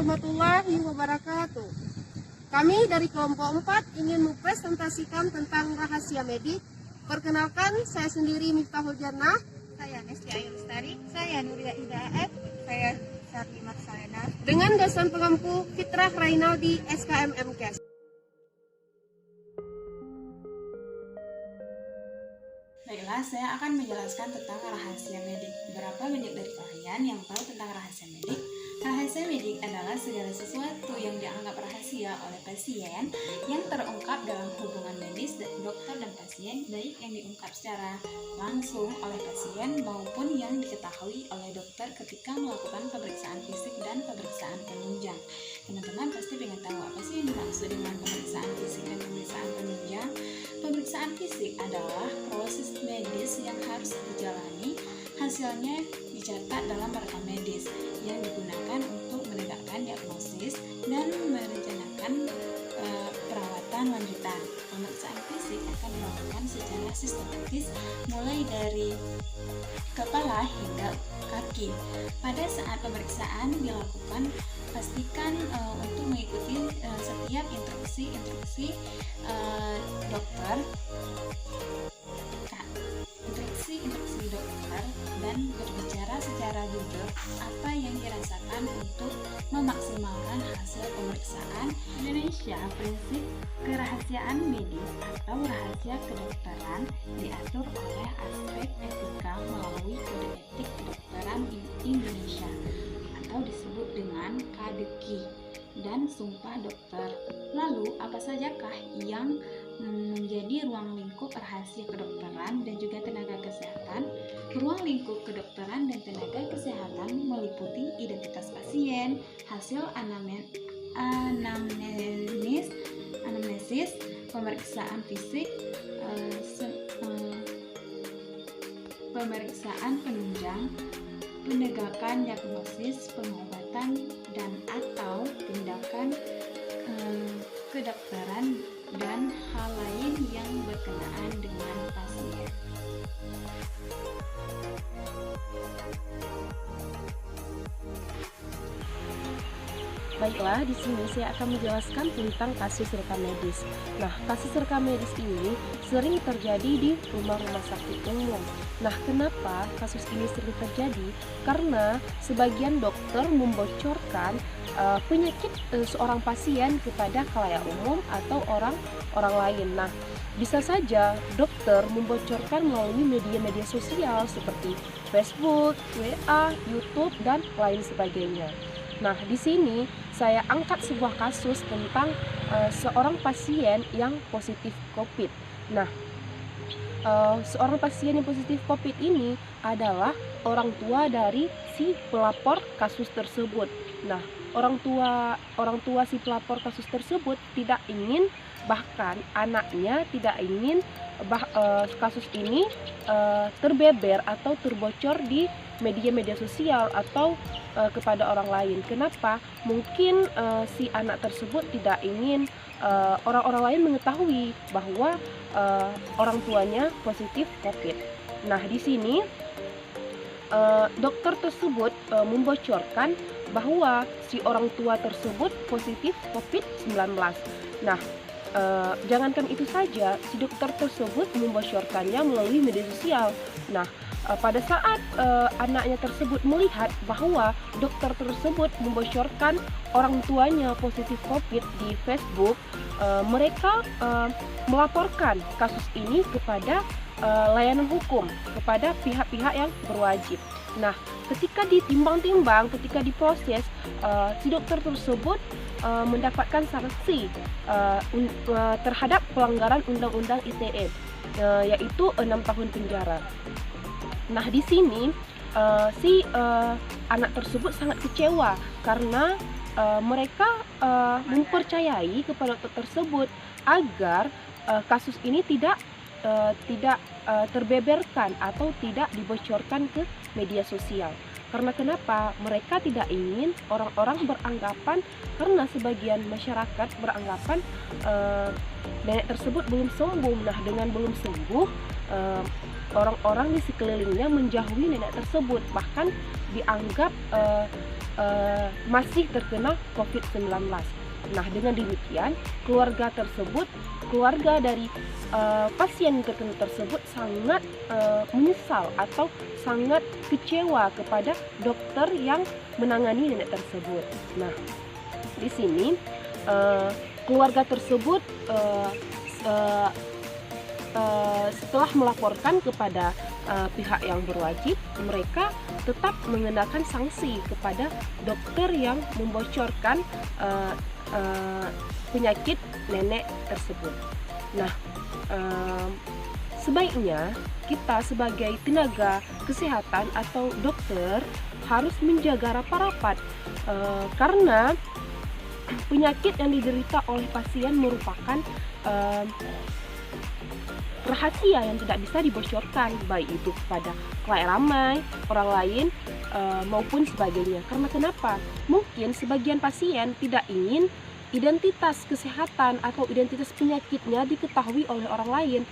warahmatullahi wabarakatuh. Kami dari kelompok 4 ingin mempresentasikan tentang rahasia medik. Perkenalkan, saya sendiri Miftahul Jannah. Saya Nesya Ayu Lestari. Saya Nuria Ida AF. Saya Sarli Maksalena. Dengan dosen pengampu Fitrah Rainaldi SKM MKes. Baiklah, saya akan menjelaskan tentang rahasia medik. Berapa banyak dari kalian yang tahu tentang rahasia medik? Rahasia medik adalah segala sesuatu yang dianggap rahasia oleh pasien yang terungkap dalam hubungan medis dokter dan pasien, baik yang diungkap secara langsung oleh pasien maupun yang diketahui oleh dokter ketika melakukan pemeriksaan fisik dan pemeriksaan penunjang. Teman-teman pasti ingin tahu apa sih yang dimaksud dengan pemeriksaan fisik dan pemeriksaan penunjang? Pemeriksaan fisik adalah proses medis yang harus dijalani, hasilnya dicatat dalam rekam medis yang digunakan untuk menegakkan diagnosis dan merencanakan perawatan lanjutan. Pemeriksaan fisik akan dilakukan secara sistematis mulai dari kepala hingga kaki. Pada saat pemeriksaan dilakukan, pastikan untuk mengikuti setiap instruksi dokter, dokter, dan berbicara secara jujur apa yang dirasakan untuk memaksimalkan hasil pemeriksaan. Indonesia, prinsip kerahasiaan medis atau rahasia kedokteran diatur oleh aspek etika melalui Kode Etik Kedokteran Indonesia atau disebut dengan KADEKI dan Sumpah Dokter. Lalu, apa sajakah yang menjadi ruang lingkup rahasia kedokteran dan juga tenaga kesehatan? Ruang lingkup kedokteran dan tenaga kesehatan meliputi identitas pasien, hasil anamnesis, pemeriksaan fisik, pemeriksaan penunjang, penegakan diagnosis, pengobatan, dan atau tindakan kedokteran dan hal lain yang berkenaan dengan pasien. Baiklah, di sini saya akan menjelaskan tentang kasus rekam medis. Nah, kasus rekam medis ini sering terjadi di rumah-rumah sakit umum. Nah, kenapa kasus ini sering terjadi? Karena sebagian dokter membocorkan penyakit seorang pasien kepada khalayak umum atau orang lain. Nah, bisa saja dokter membocorkan melalui media-media sosial seperti Facebook, WA, YouTube, dan lain sebagainya. Nah, di sini saya angkat sebuah kasus tentang seorang pasien yang positif COVID. Nah, seorang pasien yang positif COVID ini adalah orang tua dari si pelapor kasus tersebut. Nah, orang tua si pelapor kasus tersebut tidak ingin, bahkan anaknya tidak ingin kasus ini terbeber atau terbocor di media-media sosial atau kepada orang lain. Kenapa? Mungkin si anak tersebut tidak ingin orang-orang lain mengetahui bahwa orang tuanya positif COVID. Nah, di sini dokter tersebut membocorkan bahwa si orang tua tersebut positif COVID-19. Nah, jangankan itu saja, si dokter tersebut membocorkannya melalui media sosial. Nah, pada saat anaknya tersebut melihat bahwa dokter tersebut membocorkan orang tuanya positif COVID di Facebook, mereka melaporkan kasus ini kepada layanan hukum, kepada pihak-pihak yang berwajib. Nah, ketika ditimbang-timbang, ketika diproses, si dokter tersebut mendapatkan sanksi terhadap pelanggaran Undang-Undang ITE, yaitu 6 tahun penjara. Nah, di sini si anak tersebut sangat kecewa karena mereka mempercayai kepada dokter tersebut agar kasus ini tidak terbeberkan atau tidak dibocorkan ke media sosial. Karena kenapa? Mereka tidak ingin orang-orang beranggapan, karena sebagian masyarakat beranggapan nenek tersebut belum sembuh. Nah, dengan belum sembuh, orang-orang di sekelilingnya menjauhi nenek tersebut, bahkan dianggap masih terkena COVID-19. Nah, dengan demikian keluarga dari pasien terkena tersebut sangat menyesal atau sangat kecewa kepada dokter yang menangani nenek tersebut. Nah, di sini keluarga tersebut setelah melaporkan kepada pihak yang berwajib, mereka tetap mengenakan sanksi kepada dokter yang membocorkan penyakit nenek tersebut. Nah, sebaiknya kita sebagai tenaga kesehatan atau dokter harus menjaga rapat-rapat karena penyakit yang diderita oleh pasien merupakan rahasia yang tidak bisa dibocorkan, baik itu kepada khalayak ramai, orang lain, maupun sebagainya. Karena kenapa? Mungkin sebagian pasien tidak ingin identitas kesehatan atau identitas penyakitnya diketahui oleh orang lain.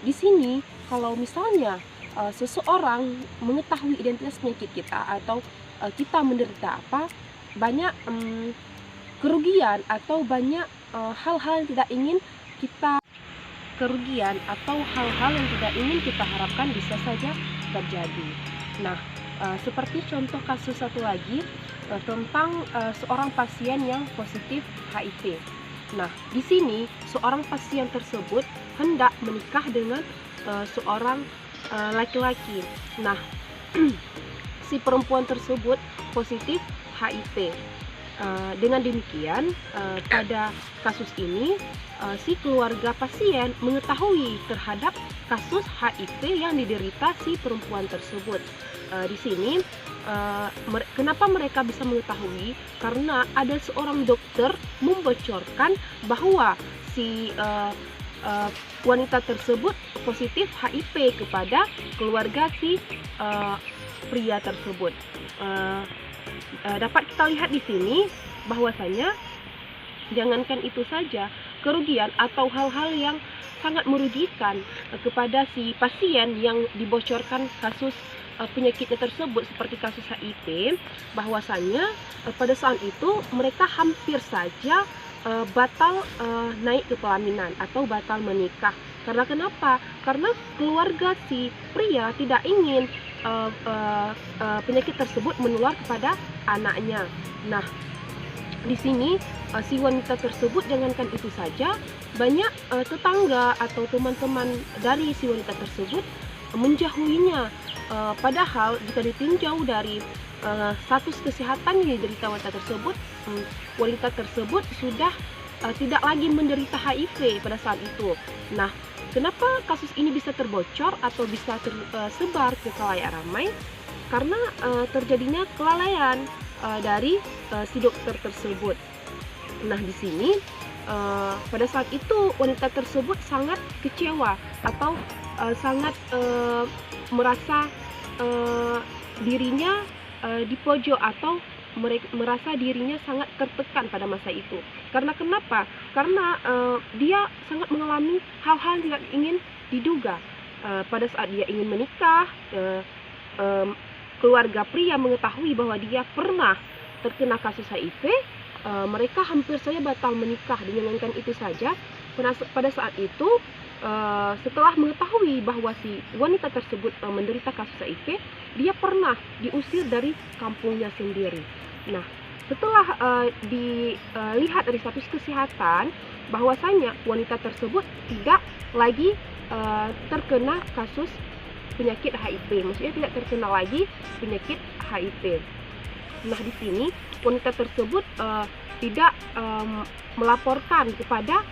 Di sini, kalau misalnya seseorang mengetahui identitas penyakit kita atau kita menderita apa, banyak kerugian atau banyak hal-hal yang tidak ingin kita harapkan bisa saja terjadi. Nah, seperti contoh kasus satu lagi tentang seorang pasien yang positif HIV. Nah, di sini seorang pasien tersebut hendak menikah dengan seorang laki-laki. Nah, si perempuan tersebut positif HIV. Dengan demikian, pada kasus ini si keluarga pasien mengetahui terhadap kasus HIV yang diderita si perempuan tersebut. Di sini, kenapa mereka bisa mengetahui? Karena ada seorang dokter membocorkan bahwa si wanita tersebut positif HIV kepada keluarga si pria tersebut. Dapat kita lihat di sini bahwasanya jangankan itu saja, kerugian atau hal-hal yang sangat merugikan kepada si pasien yang dibocorkan kasus penyakitnya tersebut seperti kasus HIV, bahwasanya pada saat itu mereka hampir saja batal naik ke pelaminan atau batal menikah. Karena kenapa? Karena keluarga si pria tidak ingin penyakit tersebut menular kepada anaknya. Nah, di sini si wanita tersebut, jangankan itu saja, banyak tetangga atau teman-teman dari si wanita tersebut menjauhinya. Padahal jika ditinjau dari status kesehatan yang diderita wanita tersebut sudah tidak lagi menderita HIV pada saat itu. Nah, kenapa kasus ini bisa terbocor atau bisa tersebar ke khalayak ramai? Karena terjadinya kelalaian dari si dokter tersebut. Nah, di sini pada saat itu wanita tersebut sangat kecewa atau sangat merasa dirinya dipojok atau merasa dirinya sangat tertekan pada masa itu. Karena kenapa? Karena dia sangat mengalami hal-hal yang tidak ingin diduga. Pada saat dia ingin menikah, keluarga pria mengetahui bahwa dia pernah terkena kasus HIV, mereka hampir saja batal menikah. Jangankan itu saja, pada saat itu setelah mengetahui bahwa si wanita tersebut menderita kasus HIV, dia pernah diusir dari kampungnya sendiri. Nah, setelah dilihat dari status kesehatan bahwasanya wanita tersebut tidak lagi terkena kasus penyakit HIV, maksudnya tidak terkena lagi penyakit HIV. Nah, di sini wanita tersebut tidak melaporkan kepada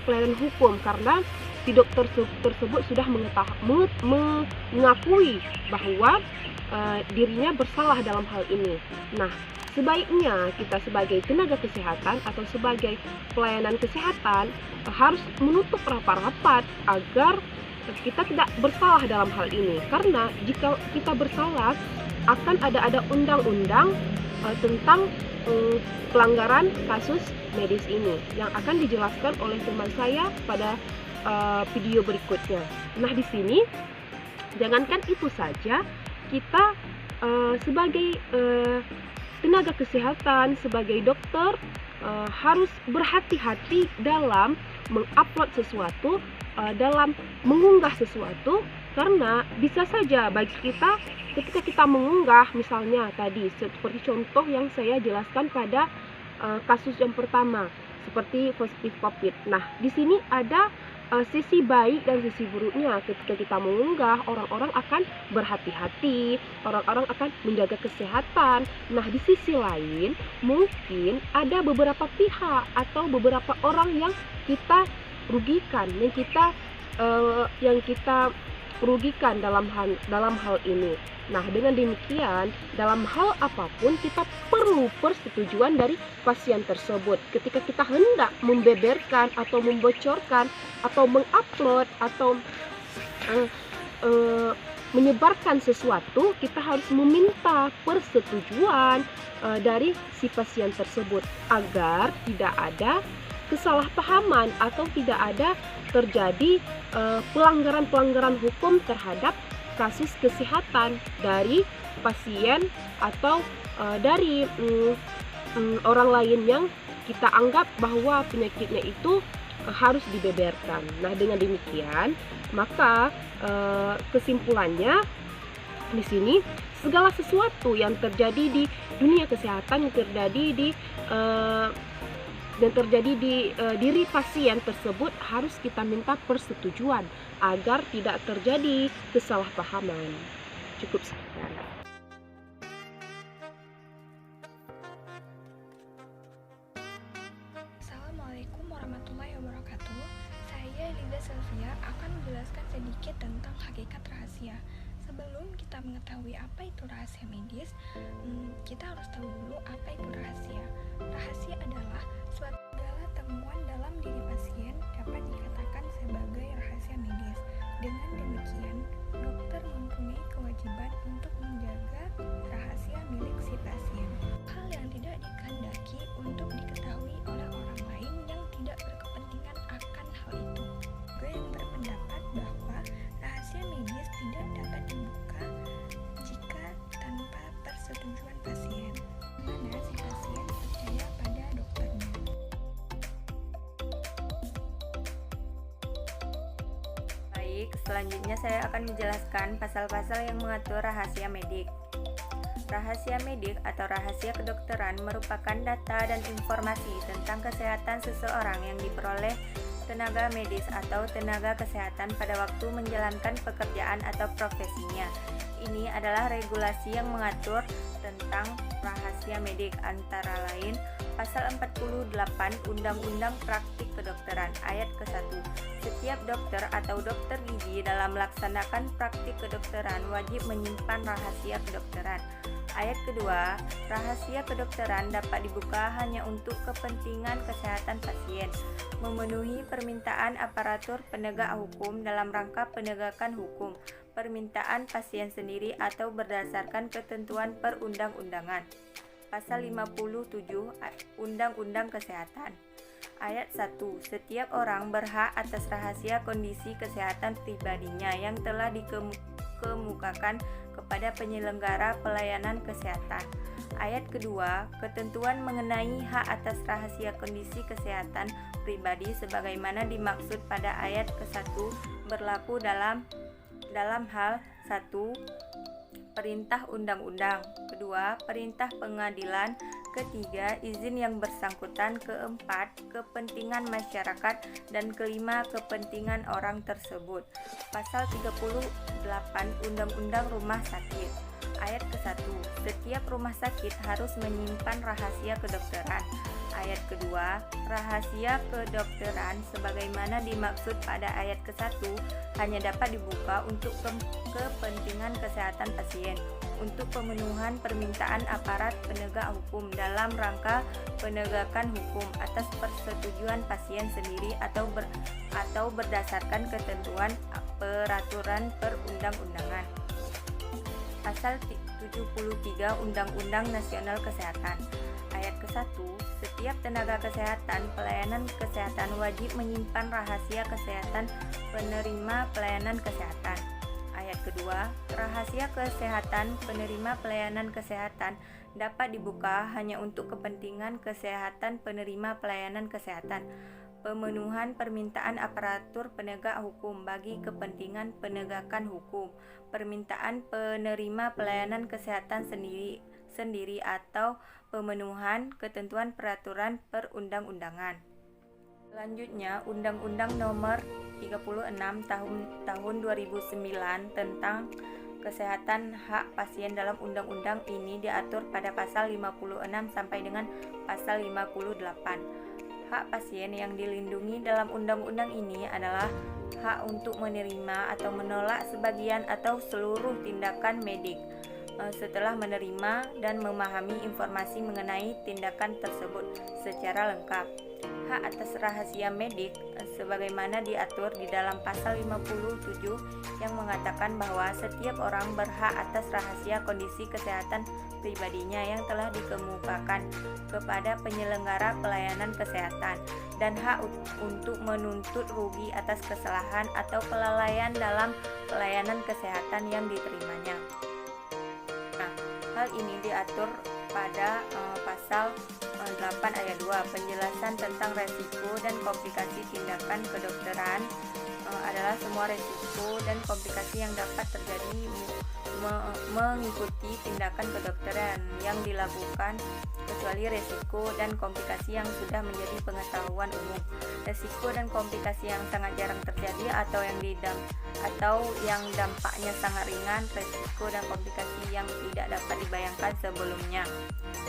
pelayanan hukum karena si dokter tersebut sudah mengakui bahwa dirinya bersalah dalam hal ini. Nah, sebaiknya kita sebagai tenaga kesehatan atau sebagai pelayanan kesehatan harus menutup rapat-rapat agar kita tidak bersalah dalam hal ini. Karena jika kita bersalah, akan ada undang-undang tentang pelanggaran kasus medis ini yang akan dijelaskan oleh teman saya pada video berikutnya. Nah, di sini jangankan itu saja, kita sebagai tenaga kesehatan, sebagai dokter, harus berhati-hati dalam mengupload sesuatu, dalam mengunggah sesuatu, karena bisa saja bagi kita ketika kita mengunggah, misalnya tadi seperti contoh yang saya jelaskan pada kasus yang pertama, seperti positif COVID. Nah, di sini ada sisi baik dan sisi buruknya. Ketika kita mengunggah, orang-orang akan berhati-hati, orang-orang akan menjaga kesehatan. Nah, di sisi lain, mungkin ada beberapa pihak atau beberapa orang yang kita rugikan, yang kita rugikan dalam hal ini. Nah, dengan demikian, dalam hal apapun kita perlu persetujuan dari pasien tersebut. Ketika kita hendak membeberkan atau membocorkan atau mengupload atau menyebarkan sesuatu, kita harus meminta persetujuan dari si pasien tersebut agar tidak ada kesalahpahaman atau tidak ada terjadi pelanggaran-pelanggaran hukum terhadap kasus kesehatan dari pasien atau dari orang lain yang kita anggap bahwa penyakitnya itu harus dibeberkan. Nah, dengan demikian, maka kesimpulannya di sini segala sesuatu yang terjadi di dunia kesehatan, yang terjadi di diri pasien tersebut harus kita minta persetujuan agar tidak terjadi kesalahpahaman. Cukup sekian. Assalamualaikum warahmatullahi wabarakatuh. Saya Liza Sylvia akan menjelaskan sedikit tentang hakikat rahasia. Sebelum kita mengetahui apa itu rahasia medis, kita harus tahu dulu apa itu rahasia. Rahasia adalah suatu segala temuan dalam diri pasien dapat dikatakan sebagai rahasia medis. Dengan demikian, dokter mempunyai kewajiban untuk menjaga rahasia milik si pasien. Hal yang tidak dikehendaki untuk diketahui oleh orang lain yang tidak berkepentingan akan hal itu. Juga yang berpendapat bahwa rahasia medis tidak dapat dibuka jika tanpa persetujuan pasien, mana si pasien percaya pada dokternya. Baik, selanjutnya saya akan menjelaskan pasal-pasal yang mengatur rahasia medik. Rahasia medik atau rahasia kedokteran merupakan data dan informasi tentang kesehatan seseorang yang diperoleh tenaga medis atau tenaga kesehatan pada waktu menjalankan pekerjaan atau profesinya. Ini adalah regulasi yang mengatur tentang rahasia medik, antara lain Pasal 48 Undang-Undang Praktik Kedokteran ayat ke-1. Setiap dokter atau dokter gigi dalam melaksanakan praktik kedokteran wajib menyimpan rahasia kedokteran. Ayat kedua, rahasia kedokteran dapat dibuka hanya untuk kepentingan kesehatan pasien, memenuhi permintaan aparatur penegak hukum dalam rangka penegakan hukum, permintaan pasien sendiri atau berdasarkan ketentuan perundang-undangan. Pasal 57 Undang-Undang Kesehatan. Ayat 1. Setiap orang berhak atas rahasia kondisi kesehatan pribadinya yang telah dikemukakan kepada penyelenggara pelayanan kesehatan. Ayat kedua, ketentuan mengenai hak atas rahasia kondisi kesehatan pribadi sebagaimana dimaksud pada ayat ke-1 berlaku dalam hal 1. Perintah undang-undang, kedua, perintah pengadilan, ketiga, izin yang bersangkutan, keempat, kepentingan masyarakat, dan kelima, kepentingan orang tersebut. Pasal 38 Undang-Undang Rumah Sakit. Ayat ke-1, setiap rumah sakit harus menyimpan rahasia kedokteran. Ayat kedua, rahasia kedokteran sebagaimana dimaksud pada ayat ke-1 hanya dapat dibuka untuk kepentingan kesehatan pasien, untuk pemenuhan permintaan aparat penegak hukum dalam rangka penegakan hukum atas persetujuan pasien sendiri atau berdasarkan ketentuan peraturan perundang-undangan. Pasal 73 Undang-Undang Nasional Kesehatan. Ayat ke-1, setiap tenaga kesehatan pelayanan kesehatan wajib menyimpan rahasia kesehatan penerima pelayanan kesehatan. ayat kedua, rahasia kesehatan penerima pelayanan kesehatan dapat dibuka hanya untuk kepentingan kesehatan penerima pelayanan kesehatan, pemenuhan permintaan aparatur penegak hukum bagi kepentingan penegakan hukum, permintaan penerima pelayanan kesehatan sendiri atau pemenuhan ketentuan peraturan perundang-undangan. Selanjutnya, Undang-Undang Nomor 36 tahun 2009 tentang kesehatan hak pasien. Dalam undang-undang ini diatur pada pasal 56 sampai dengan pasal 58. Hak pasien yang dilindungi dalam undang-undang ini adalah hak untuk menerima atau menolak sebagian atau seluruh tindakan medik setelah menerima dan memahami informasi mengenai tindakan tersebut secara lengkap. Hak atas rahasia medik sebagaimana diatur di dalam pasal 57 yang mengatakan bahwa setiap orang berhak atas rahasia kondisi kesehatan pribadinya yang telah dikemukakan kepada penyelenggara pelayanan kesehatan, dan hak untuk menuntut rugi atas kesalahan atau kelalaian dalam pelayanan kesehatan yang diterimanya. Nah, hal ini diatur pada pasal 8 ayat 2, penjelasan tentang resiko dan komplikasi tindakan kedokteran adalah semua resiko dan komplikasi yang dapat terjadi mengikuti tindakan kedokteran yang dilakukan, kecuali resiko dan komplikasi yang sudah menjadi pengetahuan umum. Resiko dan komplikasi yang sangat jarang terjadi atau yang dampaknya sangat ringan, resiko dan komplikasi yang tidak dapat dibayangkan sebelumnya.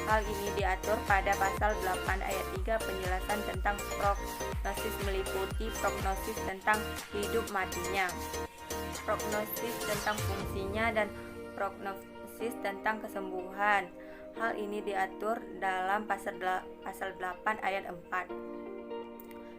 Hal ini diatur pada pasal 8 ayat 3, penjelasan tentang prognosis meliputi prognosis tentang hidup matinya, prognosis tentang fungsinya, dan prognosis tentang kesembuhan. Hal ini diatur dalam pasal 8 ayat 4.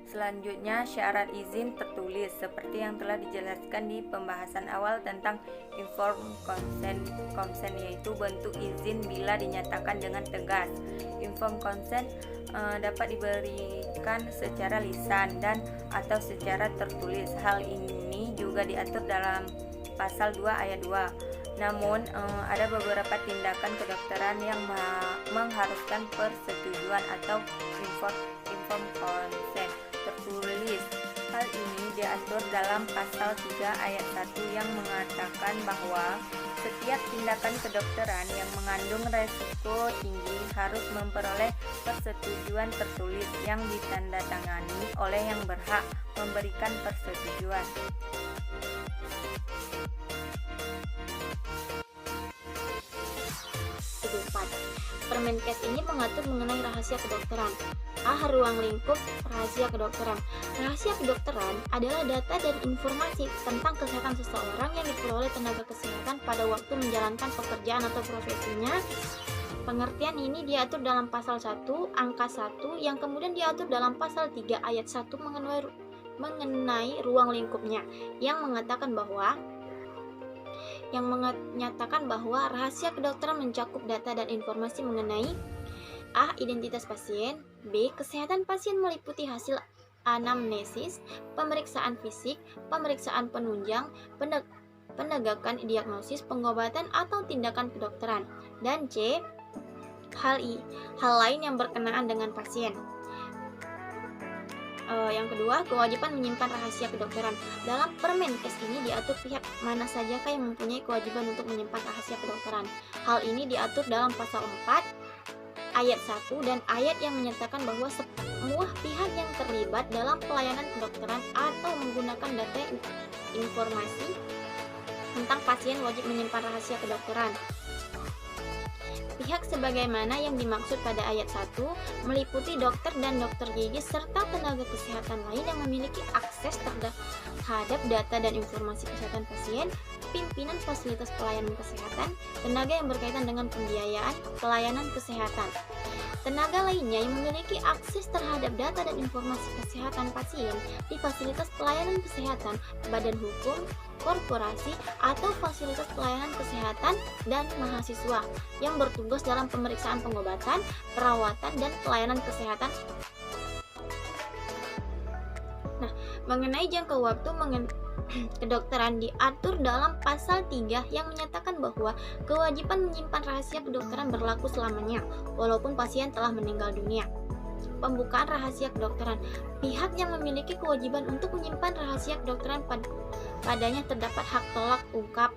Selanjutnya, syarat izin tertulis seperti yang telah dijelaskan di pembahasan awal tentang informed consent, yaitu bentuk izin bila dinyatakan dengan tegas. Informed consent dapat diberikan secara lisan dan atau secara tertulis. Hal ini juga diatur dalam pasal 2 ayat 2. Namun, ada beberapa tindakan kedokteran yang mengharuskan persetujuan atau informed consent tertulis. Hal ini diatur dalam pasal 3 ayat 1 yang mengatakan bahwa setiap tindakan kedokteran yang mengandung resiko tinggi harus memperoleh persetujuan tertulis yang ditandatangani oleh yang berhak memberikan persetujuan. Permenkes ini mengatur mengenai rahasia kedokteran. Ruang lingkup rahasia kedokteran. Rahasia kedokteran adalah data dan informasi tentang kesehatan seseorang yang diperoleh tenaga kesehatan pada waktu menjalankan pekerjaan atau profesinya. Pengertian ini diatur dalam pasal 1 angka 1 yang kemudian diatur dalam pasal 3 ayat 1 mengenai ruang lingkupnya yang menyatakan bahwa rahasia kedokteran mencakup data dan informasi mengenai A. Identitas pasien. B. Kesehatan pasien meliputi hasil anamnesis, pemeriksaan fisik, pemeriksaan penunjang, penegakan diagnosis, pengobatan atau tindakan kedokteran. Dan C. Hal lain yang berkenaan dengan pasien. Yang kedua, kewajiban menyimpan rahasia kedokteran. Dalam Permenkes ini diatur pihak mana sajakah yang mempunyai kewajiban untuk menyimpan rahasia kedokteran. Hal ini diatur dalam pasal 4 ayat 1 dan ayat yang menyatakan bahwa semua pihak yang terlibat dalam pelayanan kedokteran atau menggunakan data informasi tentang pasien wajib menyimpan rahasia kedokteran. Pihak sebagaimana yang dimaksud pada ayat 1 meliputi dokter dan dokter gigi serta tenaga kesehatan lain yang memiliki akses terhadap data dan informasi kesehatan pasien, pimpinan fasilitas pelayanan kesehatan, tenaga yang berkaitan dengan pembiayaan pelayanan kesehatan. Tenaga lainnya yang memiliki akses terhadap data dan informasi kesehatan pasien di fasilitas pelayanan kesehatan, badan hukum, korporasi, atau fasilitas pelayanan kesehatan, dan mahasiswa yang bertugas dalam pemeriksaan pengobatan, perawatan, dan pelayanan kesehatan. mengenai jangka waktu kedokteran diatur dalam pasal 3 yang menyatakan bahwa kewajiban menyimpan rahasia kedokteran berlaku selamanya walaupun pasien telah meninggal dunia. Pembukaan rahasia kedokteran. Pihak yang memiliki kewajiban untuk menyimpan rahasia kedokteran padanya terdapat hak tolak ungkap.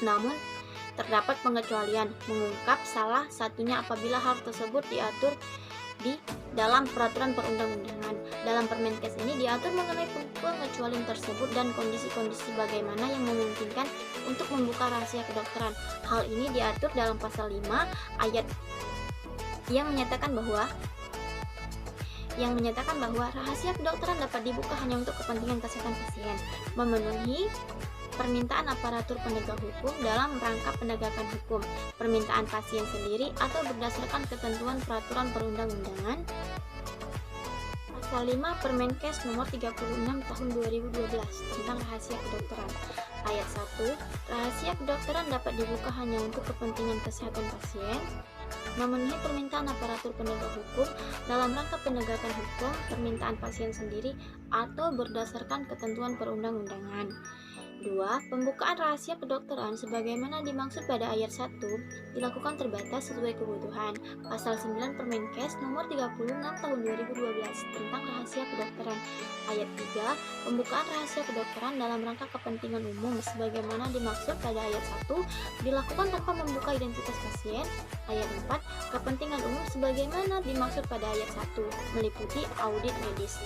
Namun terdapat pengecualian mengungkap salah satunya apabila hal tersebut diatur di dalam peraturan perundang-undangan. Dalam Permenkes ini diatur mengenai pengecualian tersebut dan kondisi-kondisi bagaimana yang memungkinkan untuk membuka rahasia kedokteran. Hal ini diatur dalam pasal 5 ayat yang menyatakan bahwa rahasia kedokteran dapat dibuka hanya untuk kepentingan kesehatan pasien, memenuhi permintaan aparatur penegak hukum dalam rangka penegakan hukum, permintaan pasien sendiri atau berdasarkan ketentuan peraturan perundang-undangan. Pasal 5 Permenkes nomor 36 tahun 2012 tentang rahasia kedokteran. Ayat 1, rahasia kedokteran dapat dibuka hanya untuk kepentingan kesehatan pasien, memenuhi permintaan aparatur penegak hukum dalam rangka penegakan hukum, permintaan pasien sendiri atau berdasarkan ketentuan perundang-undangan. 2. Pembukaan rahasia kedokteran sebagaimana dimaksud pada ayat 1 dilakukan terbatas sesuai kebutuhan. Pasal 9 Permenkes nomor 36 tahun 2012 tentang rahasia kedokteran. Ayat 3. Pembukaan rahasia kedokteran dalam rangka kepentingan umum sebagaimana dimaksud pada ayat 1 dilakukan tanpa membuka identitas pasien. Ayat 4. Kepentingan umum sebagaimana dimaksud pada ayat 1 meliputi audit medis.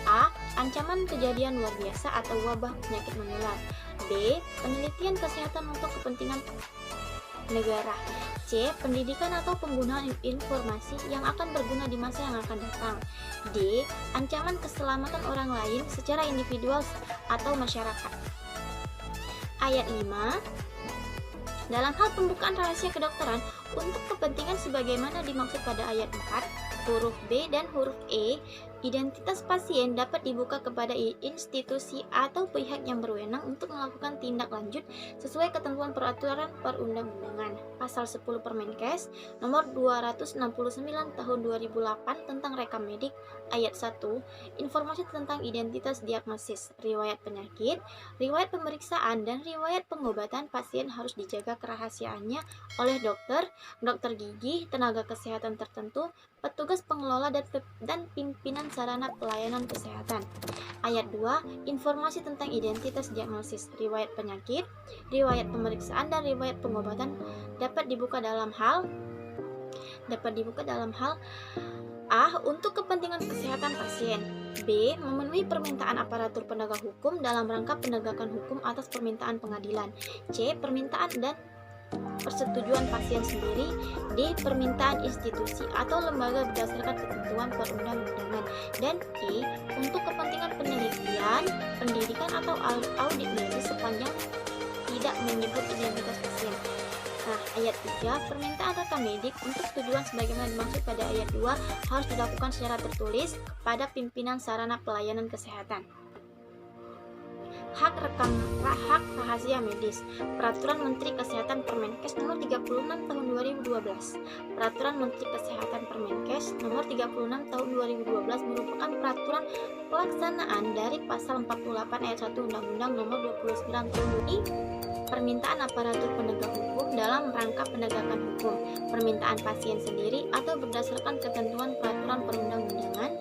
A. Ancaman kejadian luar biasa atau wabah penyakit menular. B. Penelitian kesehatan untuk kepentingan negara. C. Pendidikan atau penggunaan informasi yang akan berguna di masa yang akan datang. D. Ancaman keselamatan orang lain secara individual atau masyarakat. Ayat 5. Dalam hal pembukaan rahasia kedokteran untuk kepentingan sebagaimana dimaksud pada ayat 4, huruf B dan huruf E, identitas pasien dapat dibuka kepada institusi atau pihak yang berwenang untuk melakukan tindak lanjut sesuai ketentuan peraturan perundang-undangan. Pasal 10 Permenkes nomor 269 tahun 2008 tentang rekam medik. Ayat 1, informasi tentang identitas diagnosis, riwayat penyakit, riwayat pemeriksaan, dan riwayat pengobatan pasien harus dijaga kerahasiaannya oleh dokter gigi, tenaga kesehatan tertentu, petugas pengelola dan pimpinan sarana pelayanan kesehatan. Ayat 2, informasi tentang identitas diagnosis, riwayat penyakit, riwayat pemeriksaan, dan riwayat pengobatan dapat dibuka dalam hal A. Untuk kepentingan kesehatan pasien. B. Memenuhi permintaan aparatur penegak hukum dalam rangka penegakan hukum atas permintaan pengadilan. C. Permintaan dan persetujuan pasien sendiri. D. Permintaan institusi atau lembaga berdasarkan ketentuan perundang-undangan. Dan E. Untuk kepentingan penelitian, pendidikan atau audit medis sepanjang tidak menyebut identitas pasien. Nah, ayat 3, permintaan rekam medik untuk tujuan sebagaimana dimaksud pada ayat 2 harus dilakukan secara tertulis kepada pimpinan sarana pelayanan kesehatan. Hak rahasia medis. Peraturan Menteri Kesehatan Permenkes nomor 36 tahun 2012. Peraturan Menteri Kesehatan Permenkes nomor 36 tahun 2012 merupakan peraturan pelaksanaan dari pasal 48 ayat 1 Undang-Undang nomor 29 tahun 2000. Permintaan aparatur penegak hukum dalam rangka penegakan hukum, permintaan pasien sendiri atau berdasarkan ketentuan peraturan perundang-undangan.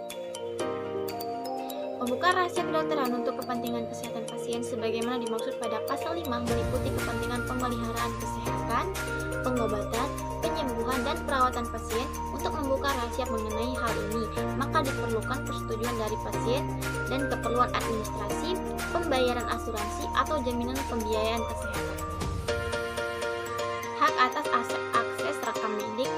Pembukaan rahasia kedokteran untuk kepentingan kesehatan pasien sebagaimana dimaksud pada pasal 5 meliputi kepentingan pemeliharaan kesehatan, pengobatan, penyembuhan, dan perawatan pasien. Untuk membuka rahasia mengenai hal ini, maka diperlukan persetujuan dari pasien dan keperluan administrasi, pembayaran asuransi, atau jaminan pembiayaan kesehatan. Hak atas akses rekam medik.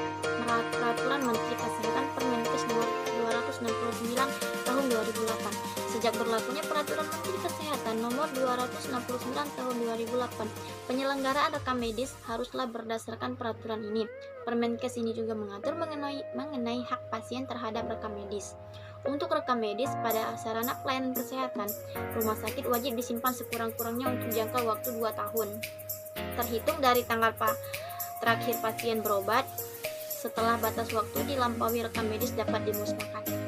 Peraturan Menteri Kesehatan Permenkes nomor 269 tahun 2008. Sejak berlakunya Peraturan Menteri Kesehatan nomor 269 tahun 2008, penyelenggaraan rekam medis haruslah berdasarkan peraturan ini. Permenkes ini juga mengatur mengenai hak pasien terhadap rekam medis. Untuk rekam medis pada sarana pelayanan kesehatan, rumah sakit wajib disimpan sekurang-kurangnya untuk jangka waktu 2 tahun, terhitung dari tanggal terakhir pasien berobat. Setelah batas waktu dilampaui, rekam medis dapat dimusnahkan.